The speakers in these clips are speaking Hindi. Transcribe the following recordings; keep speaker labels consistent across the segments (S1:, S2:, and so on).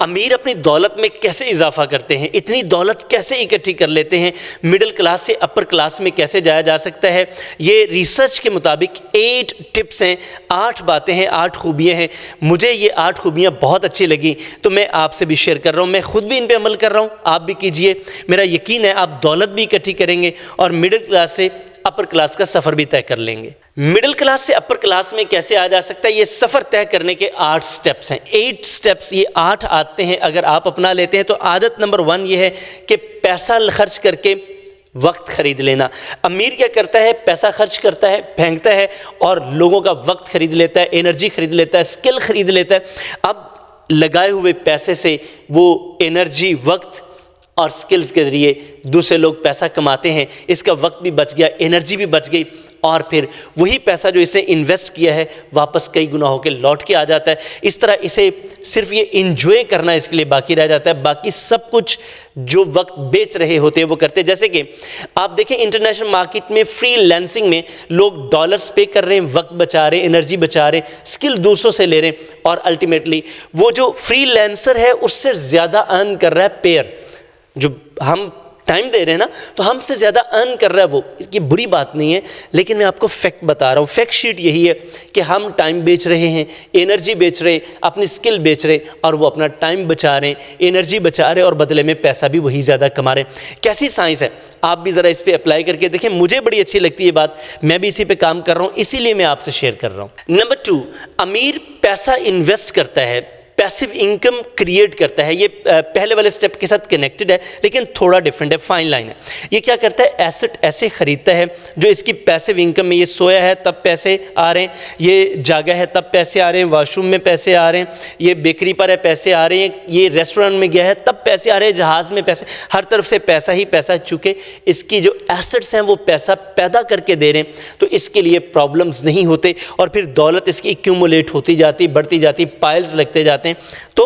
S1: अमीर अपनी दौलत में कैसे इजाफा करते हैं, इतनी दौलत कैसे इकट्ठी कर लेते हैं, मिडिल क्लास से अपर क्लास में कैसे जाया जा सकता है। ये रिसर्च के मुताबिक 8 टिप्स हैं, 8 बातें हैं, 8 खूबियाँ हैं। मुझे ये 8 खूबियाँ बहुत अच्छी लगी तो मैं आपसे भी शेयर कर रहा हूँ। मैं खुद भी इन पर अमल कर रहा हूँ, आप भी कीजिए। मेरा यकीन है आप दौलत भी इकट्ठी करेंगे और मिडिल क्लास से अपर क्लास का सफ़र भी तय कर लेंगे। मिडिल क्लास से अपर क्लास में कैसे आ जा सकता है, ये सफ़र तय करने के 8 स्टेप्स हैं। 8 स्टेप्स, ये 8 आते हैं अगर आप अपना लेते हैं तो आदत नंबर 1 ये है कि पैसा खर्च करके वक्त खरीद लेना। अमीर क्या करता है, पैसा खर्च करता है, फेंकता है और लोगों का वक्त खरीद लेता है, एनर्जी खरीद लेता है, स्किल खरीद लेता है। अब लगाए हुए पैसे से वो एनर्जी, वक्त और स्किल्स के ज़रिए दूसरे लोग पैसा कमाते हैं। इसका वक्त भी बच गया, एनर्जी भी बच गई और फिर वही पैसा जो इसने इन्वेस्ट किया है वापस कई गुना होकर लौट के आ जाता है। इस तरह इसे सिर्फ ये इंजॉय करना इसके लिए बाकी रह जाता है, बाकी सब कुछ जो वक्त बेच रहे होते हैं वो करते हैं। जैसे कि आप देखें इंटरनेशनल मार्केट में फ्रीलांसिंग में लोग डॉलर्स पे कर रहे हैं, वक्त बचा रहे हैं, एनर्जी बचा रहे हैं, स्किल दूसरों से ले रहे हैं और अल्टीमेटली वो जो फ्रीलांसर है उससे ज़्यादा अर्न कर रहा है पेयर। जो हम टाइम दे रहे हैं ना तो हमसे ज़्यादा अर्न कर रहा है वो। ये बुरी बात नहीं है लेकिन मैं आपको फैक्ट बता रहा हूँ। फैक्ट शीट यही है कि हम टाइम बेच रहे हैं, एनर्जी बेच रहे हैं, अपनी स्किल बेच रहे हैं और वो अपना टाइम बचा रहे हैं, एनर्जी बचा रहे हैं और बदले में पैसा भी वही ज़्यादा कमा रहे हैं। कैसी साइंस है, आप भी ज़रा इस पर अप्लाई करके देखें। मुझे बड़ी अच्छी लगती है ये बात, मैं भी इसी पर काम कर रहा हूँ, इसीलिए मैं आपसे शेयर कर रहा हूँ। नंबर 2, अमीर पैसा इन्वेस्ट करता है, पैसिव इनकम क्रिएट करता है। ये पहले वाले स्टेप के साथ कनेक्टेड है लेकिन थोड़ा डिफरेंट है, फाइन लाइन है। ये क्या करता है, एसेट ऐसे खरीदता है जो इसकी पैसिव इनकम में, ये सोया है तब पैसे आ रहे हैं, ये जागा है तब पैसे आ रहे हैं, वॉशरूम में पैसे आ रहे हैं, ये बेकरी पर है पैसे आ रहे हैं, ये रेस्टोरेंट में गया है तब पैसे आ रहे हैं, जहाज़ में पैसे, हर तरफ से पैसा ही पैसा। चूँकि इसकी जो एसेट्स हैं वो पैसा पैदा करके दे रहे हैं तो इसके लिए प्रॉब्लम्स नहीं होते और फिर दौलत इसकी एक्यूमुलेट होती जाती, बढ़ती जाती, पाइल्स लगते जाते हैं। तो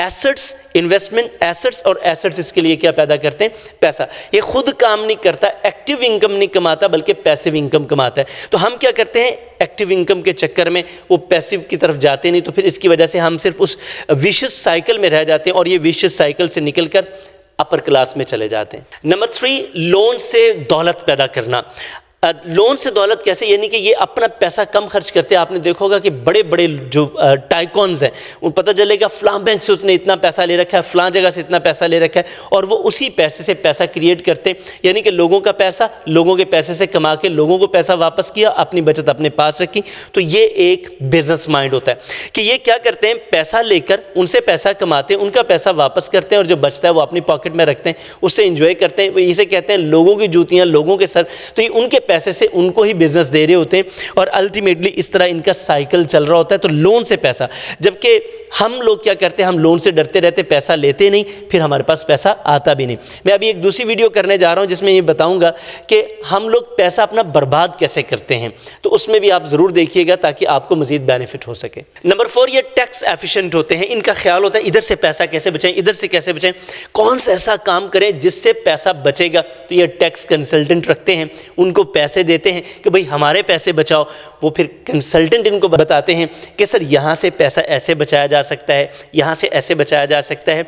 S1: एसेट्स, इन्वेस्टमेंट, एसेट्स और एसेट्स इसके लिए क्या पैदा करते हैं, पैसा। ये खुद काम नहीं करता, एक्टिव इनकम नहीं कमाता बल्कि पैसिव इनकम कमाता है। तो हम क्या करते हैं, एक्टिव इनकम के चक्कर में वो पैसिव की तरफ जाते नहीं, तो फिर इसकी वजह से हम सिर्फ उस विशियस साइकिल में रह जाते हैं और ये विशियस साइकिल से निकलकर अपर क्लास में चले जाते हैं। नंबर 3, लोन से दौलत पैदा करना। लोन से दौलत कैसे, यानी कि ये अपना पैसा कम खर्च करते हैं। आपने देखा होगा कि बड़े बड़े जो टाइकॉन्स हैं उन पता चलेगा फ़लाँ बैंक से उसने इतना पैसा ले रखा है, फ़लाँ जगह से इतना पैसा ले रखा है और वो उसी पैसे से पैसा क्रिएट करते हैं। यानी कि लोगों का पैसा, लोगों के पैसे से कमा के लोगों को पैसा वापस किया, अपनी बचत अपने पास रखी। तो ये एक बिजनेस माइंड होता है कि ये क्या करते हैं, पैसा लेकर उनसे पैसा कमाते हैं, उनका पैसा वापस करते हैं और जो बचता है वो अपनी पॉकेट में रखते हैं, उससे इंजॉय करते हैं। इसे कहते हैं लोगों की जूतियाँ लोगों के सर। तो ये उनके पैसे से उनको ही बिजनेस दे रहे होते हैं और अल्टीमेटली इस तरह इनका साइकिल चल रहा होता है। तो लोन से पैसा, जबकि हम लोग क्या करते हैं, हम लोन से डरते रहते, पैसा लेते नहीं, फिर हमारे पास पैसा आता भी नहीं। मैं अभी एक दूसरी वीडियो करने जा रहा हूं जिसमें ये बताऊंगा कि हम लोग पैसा अपना बर्बाद कैसे करते हैं, तो उसमें भी आप ज़रूर देखिएगा ताकि आपको मज़ीद बेनिफिट हो सके। नंबर 4, ये टैक्स एफिशिएंट होते हैं। इनका ख्याल होता है इधर से पैसा कैसे बचाएं, इधर से कैसे बचाएं, कौन सा ऐसा काम करें जिससे पैसा बचेगा। तो ये टैक्स कंसल्टेंट रखते हैं, उनको पैसे देते हैं कि भाई हमारे पैसे बचाओ। वो फिर कंसल्टेंट इनको बताते हैं कि सर यहाँ से पैसा ऐसे बचाया जा सकता है, यहाँ से ऐसे बचाया जा सकता है।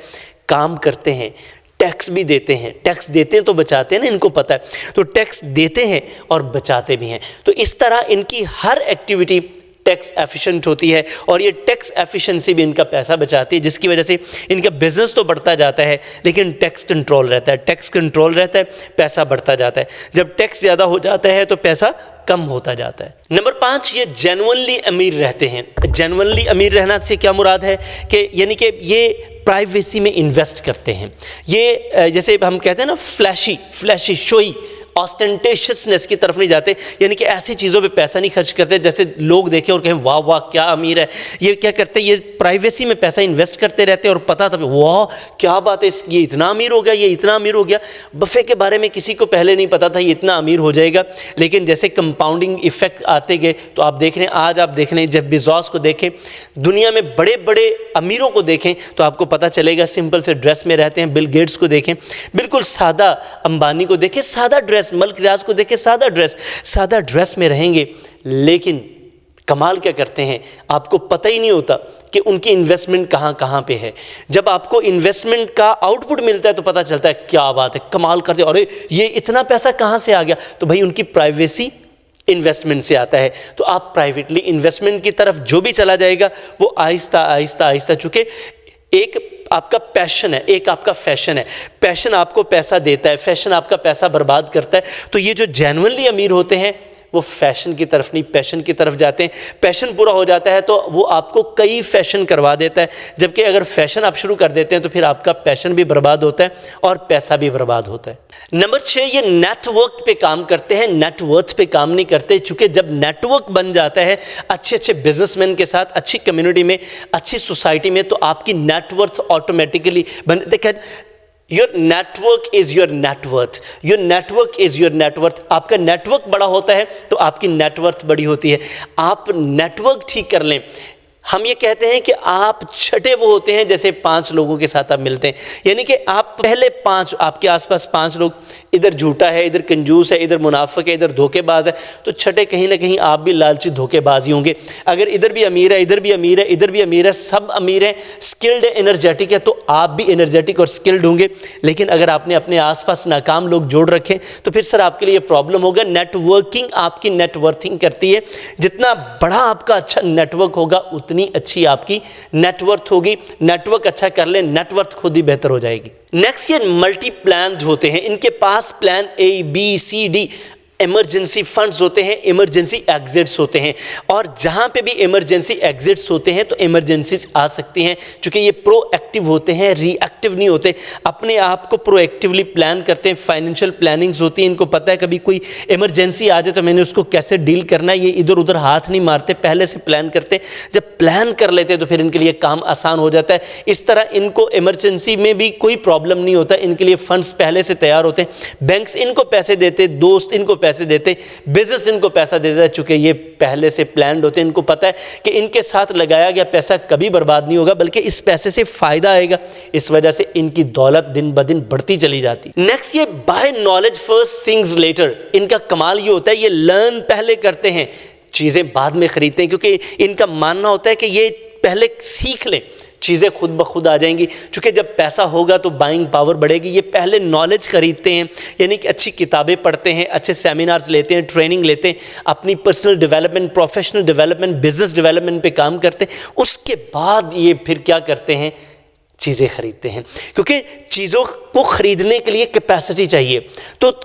S1: काम करते हैं, टैक्स भी देते हैं, टैक्स देते हैं तो बचाते हैं ना, इनको पता है। तो टैक्स देते हैं और बचाते भी हैं। तो इस तरह इनकी हर एक्टिविटी टैक्स एफिशिएंट होती है और ये टैक्स एफिशिएंसी भी इनका पैसा बचाती है, जिसकी वजह से इनका बिजनेस तो बढ़ता जाता है लेकिन टैक्स कंट्रोल रहता है। टैक्स कंट्रोल रहता है, पैसा बढ़ता जाता है। जब टैक्स ज़्यादा हो जाता है तो पैसा कम होता जाता है। नंबर 5, ये जेन्युइनली अमीर रहते हैं। जेन्युइनली अमीर रहना से क्या मुराद है कि यानी कि ये प्राइवेसी में इन्वेस्ट करते हैं। ये जैसे हम कहते हैं ना फ्लैशी शोई, ऑस्टेंटेशियसनेस की तरफ नहीं जाते, यानी कि ऐसी चीज़ों पे पैसा नहीं खर्च करते जैसे लोग देखें और कहें वाह वाह क्या अमीर है। ये क्या करते हैं, ये प्राइवेसी में पैसा इन्वेस्ट करते रहते हैं और पता तब वाह क्या बात है, ये इतना अमीर हो गया, ये इतना अमीर हो गया। बफे के बारे में किसी को पहले नहीं पता था ये इतना अमीर हो जाएगा, लेकिन जैसे कंपाउंडिंग इफेक्ट आते गए तो आप देख रहे हैं, आज आप देख रहे हैं, जब बेजोस को देखें, दुनिया में बड़े बड़े अमीरों को देखें तो आपको पता चलेगा सिंपल से ड्रेस में रहते हैं। बिल गेट्स को देखें, बिल्कुल सादा, अंबानी को देखें सादा ड्रेस, मलिक रियाज को देखें सादा ड्रेस में रहेंगे, लेकिन कमाल क्या करते हैं, आपको पता ही नहीं होता कि उनकी इन्वेस्टमेंट कहाँ कहाँ पे है। जब आपको इन्वेस्टमेंट का आउटपुट मिलता है तो पता चलता है क्या बात है, कमाल करते, अरे ये इतना पैसा कहाँ से आ गया। तो भाई उनकी प्राइवेसी इन्वेस्टमेंट से आता है। तो आप प्राइवेटली इन्वेस्टमेंट की तरफ जो भी चला जाएगा वो आहिस्ता आहिस्ता आहिस्ता, चूँकि एक आपका पैशन है, एक आपका फैशन है, पैशन आपको पैसा देता है, फैशन आपका पैसा बर्बाद करता है। तो ये जो जेन्युइनली अमीर होते हैं वो फैशन की तरफ नहीं, पैशन की तरफ जाते हैं। पैशन पूरा हो जाता है तो वो आपको कई फैशन करवा देता है, जबकि अगर फैशन आप शुरू कर देते हैं तो फिर आपका पैशन भी बर्बाद होता है और पैसा भी बर्बाद होता है। नंबर 6, ये नेटवर्क पे काम करते हैं, नेटवर्थ पे काम नहीं करते। चूँकि जब नेटवर्क बन जाता है अच्छे अच्छे बिजनेसमैन के साथ, अच्छी कम्युनिटी में, अच्छी सोसाइटी में, तो आपकी नेटवर्थ ऑटोमेटिकली बन। देखिए, your network is your net worth, your network is your net worth. आपका नेटवर्क बड़ा होता है तो आपकी नेटवर्थ बड़ी होती है। आप नेटवर्क ठीक कर लें। हम ये कहते हैं कि आप छठे वो होते हैं जैसे 5 लोगों के साथ आप मिलते हैं, यानी कि आप पहले 5, आपके आसपास 5 लोग, इधर झूठा है, इधर कंजूस है, इधर मुनाफिक है, इधर धोखेबाज है, तो छठे कहीं ना कहीं आप भी लालची धोखेबाज ही होंगे। अगर इधर भी अमीर है, इधर भी अमीर है, इधर भी अमीर है, सब अमीर हैं, स्किल्ड है, एनर्जेटिक है, तो आप भी एनर्जेटिक और स्किल्ड होंगे। लेकिन अगर आपने अपने आसपास नाकाम लोग जोड़ रखे तो फिर सर आपके लिए प्रॉब्लम होगा। नेटवर्किंग आपकी नेटवर्थिंग करती है। जितना बड़ा आपका अच्छा नेटवर्क होगा उतनी अच्छी आपकी नेटवर्थ होगी। नेटवर्क अच्छा कर ले, नेटवर्थ खुद ही बेहतर हो जाएगी। नेक्स्ट, ये मल्टी प्लान होते हैं, इनके पास प्लान ABCD इमरजेंसी फंड्स होते हैं, इमरजेंसी एग्जिट्स होते हैं, और जहाँ पे भी इमरजेंसी एग्जिट्स होते हैं तो इमरजेंसीज आ सकती हैं। चूँकि ये प्रोएक्टिव होते हैं, रिएक्टिव नहीं होते, अपने आप को प्रोएक्टिवली प्लान करते हैं। फाइनेंशियल प्लानिंग्स होती है, इनको पता है कभी कोई इमरजेंसी आ जाए तो मैंने उसको कैसे डील करना है। ये इधर उधर हाथ नहीं मारते, पहले से प्लान करते हैं। जब प्लान कर लेते हैं तो फिर इनके लिए काम आसान हो जाता है। इस तरह इनको इमरजेंसी में भी कोई प्रॉब्लम नहीं होता, इनके लिए फंड्स पहले से तैयार होते हैं। बैंक्स इनको पैसे देते, दोस्त इनको पैसे देते, बिजनेस इनको पैसा देता है, चूंकि ये पहले से प्लान्ड होते हैं। इनको पता है कि इनके साथ लगाया गया पैसा कभी बर्बाद नहीं होगा, बल्कि इस पैसे से फायदा आएगा। इस वजह से इनकी दौलत दिन ब दिन बढ़ती चली जाती। नेक्स्ट, ये by knowledge first things later. इनका कमाल ये होता है, ये लर्न पहले करते हैं, चीजें बाद में खरीदते हैं, क्योंकि इनका मानना होता है कि ये पहले सीख लें, चीज़ें खुद ब खुद आ जाएंगी। क्योंकि जब पैसा होगा तो बाइंग पावर बढ़ेगी। ये पहले नॉलेज खरीदते हैं, यानी कि अच्छी किताबें पढ़ते हैं, अच्छे सेमिनार्स लेते हैं, ट्रेनिंग लेते हैं, अपनी personal development, professional development, business development पे काम करते हैं। उसके बाद ये फिर क्या करते हैं, चीज़ें खरीदते हैं, क्योंकि चीज़ों को खरीदने के लिए कैपेसिटी चाहिए। तो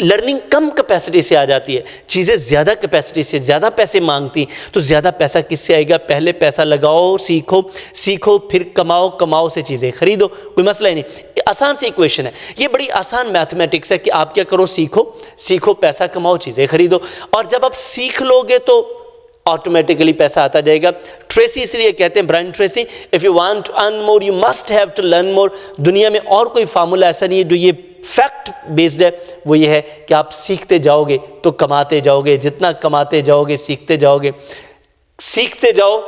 S1: लर्निंग कम कैपेसिटी से आ जाती है, चीज़ें ज़्यादा कैपेसिटी से, ज़्यादा पैसे मांगती। तो ज़्यादा पैसा किससे आएगा, पहले पैसा लगाओ, सीखो, सीखो फिर कमाओ, कमाओ से चीज़ें खरीदो, कोई मसला ही नहीं। आसान सी इक्वेशन है, ये बड़ी आसान मैथमेटिक्स है कि आप क्या करो, सीखो, सीखो, पैसा कमाओ, चीज़ें खरीदो। और जब आप सीख लोगे तो ऑटोमेटिकली पैसा आता जाएगा। ट्रेसी इसलिए कहते हैं, Brian Tracy, if you want to earn more you must have to learn more. दुनिया में और कोई फार्मूला ऐसा नहीं है जो ये फैक्ट बेस्ड है, वो ये है कि आप सीखते जाओगे तो कमाते जाओगे, जितना कमाते जाओगे सीखते जाओगे, सीखते जाओ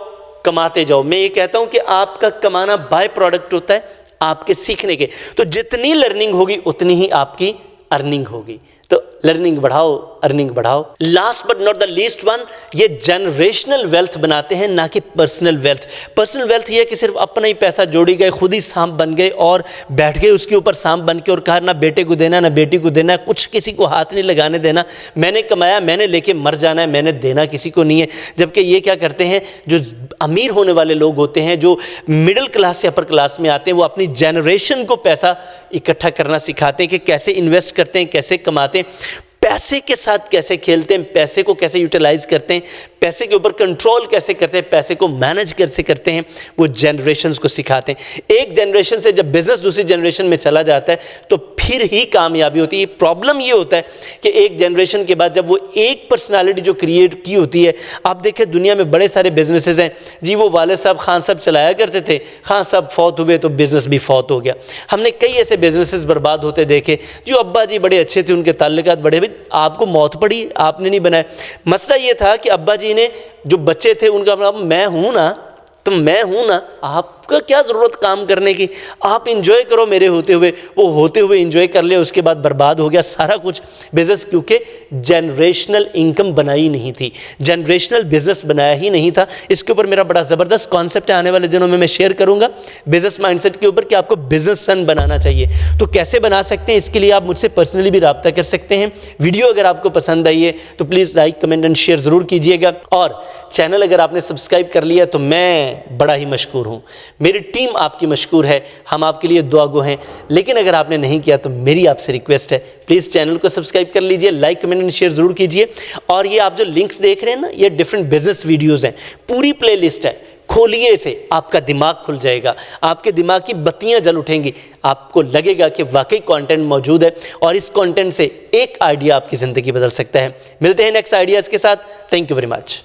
S1: कमाते जाओ। मैं ये कहता हूं कि आपका कमाना बाय प्रोडक्ट होता है आपके सीखने के। तो जितनी लर्निंग होगी उतनी ही आपकी अर्निंग होगी। तो लर्निंग बढ़ाओ, अर्निंग बढ़ाओ। Last but not the least one, ये जनरेशनल वेल्थ बनाते हैं, ना कि पर्सनल वेल्थ। पर्सनल वेल्थ ये है कि सिर्फ अपना ही पैसा जोड़ी गए, खुद ही सांप बन गए और बैठ गए उसके ऊपर सांप बन के, और कहा ना बेटे को देना ना बेटी को देना, कुछ किसी को हाथ नहीं लगाने देना, मैंने कमाया मैंने लेके मर जाना है, मैंने देना किसी को नहीं है। जबकि ये क्या करते हैं, जो अमीर होने वाले लोग होते हैं, जो मिडिल क्लास से अपर क्लास में आते हैं, वो अपनी जनरेशन को पैसा इकट्ठा करना सिखाते हैं कि कैसे इन्वेस्ट करते हैं, कैसे कमाते हैं, पैसे के साथ कैसे खेलते हैं, पैसे को कैसे यूटिलाइज करते हैं, पैसे के ऊपर कंट्रोल कैसे करते हैं, पैसे को मैनेज कैसे करते हैं, वो जनरेशन्स को सिखाते हैं। एक जनरेशन से जब बिजनेस दूसरी जनरेशन में चला जाता है तो फिर ही कामयाबी होती है। प्रॉब्लम ये होता है कि एक जनरेशन के बाद जब वो एक पर्सनालिटी जो क्रिएट की होती है, आप देखें दुनिया में बड़े सारे बिजनेसेस हैं जी, वो वाले साहब खान साहब चलाया करते थे, खान साहब फौत हुए तो बिजनेस भी फौत हो गया। हमने कई ऐसे बिजनेसेस बर्बाद होते देखे, जो अब्बा जी बड़े अच्छे थे, उनके ताल्लुकात बड़े, भाई आपको मौत पड़ी, आपने नहीं बनाया। मसला ये था कि अब्बा जी ने, जो बच्चे थे उनका, मैं हूँ ना, तो मैं हूँ ना, आप आपका क्या ज़रूरत काम करने की, आप इंजॉय करो मेरे होते हुए। वो होते हुए इंजॉय कर ले, उसके बाद बर्बाद हो गया सारा कुछ बिजनेस, क्योंकि जनरेशनल इनकम बनाई नहीं थी, जनरेशनल बिजनेस बनाया ही नहीं था। इसके ऊपर मेरा बड़ा ज़बरदस्त कॉन्सेप्ट है, आने वाले दिनों में मैं शेयर करूंगा बिजनेस माइंडसेट के ऊपर कि आपको बिजनेस सन बनाना चाहिए। तो कैसे बना सकते हैं, इसके लिए आप मुझसे पर्सनली भी रब्ता कर सकते हैं। वीडियो अगर आपको पसंद आई है तो please like, comment and share ज़रूर कीजिएगा, और चैनल अगर आपने सब्सक्राइब कर लिया तो मैं बड़ा ही मशकूर हूँ, मेरी टीम आपकी मशकूर है, हम आपके लिए दुआगो हैं। लेकिन अगर आपने नहीं किया तो मेरी आपसे रिक्वेस्ट है, प्लीज़ चैनल को सब्सक्राइब कर लीजिए, लाइक, कमेंट एंड शेयर ज़रूर कीजिए। और ये आप जो लिंक्स देख रहे हैं ना, ये डिफरेंट बिजनेस वीडियोज़ हैं, पूरी प्ले लिस्ट है, खोलिए इसे, आपका दिमाग खुल जाएगा, आपके दिमाग की बत्तियां जल उठेंगी, आपको लगेगा कि वाकई कंटेंट मौजूद है और इस कंटेंट से एक आइडिया आपकी ज़िंदगी बदल सकता है। मिलते हैं नेक्स्ट आइडियाज़ के साथ। Thank you very much.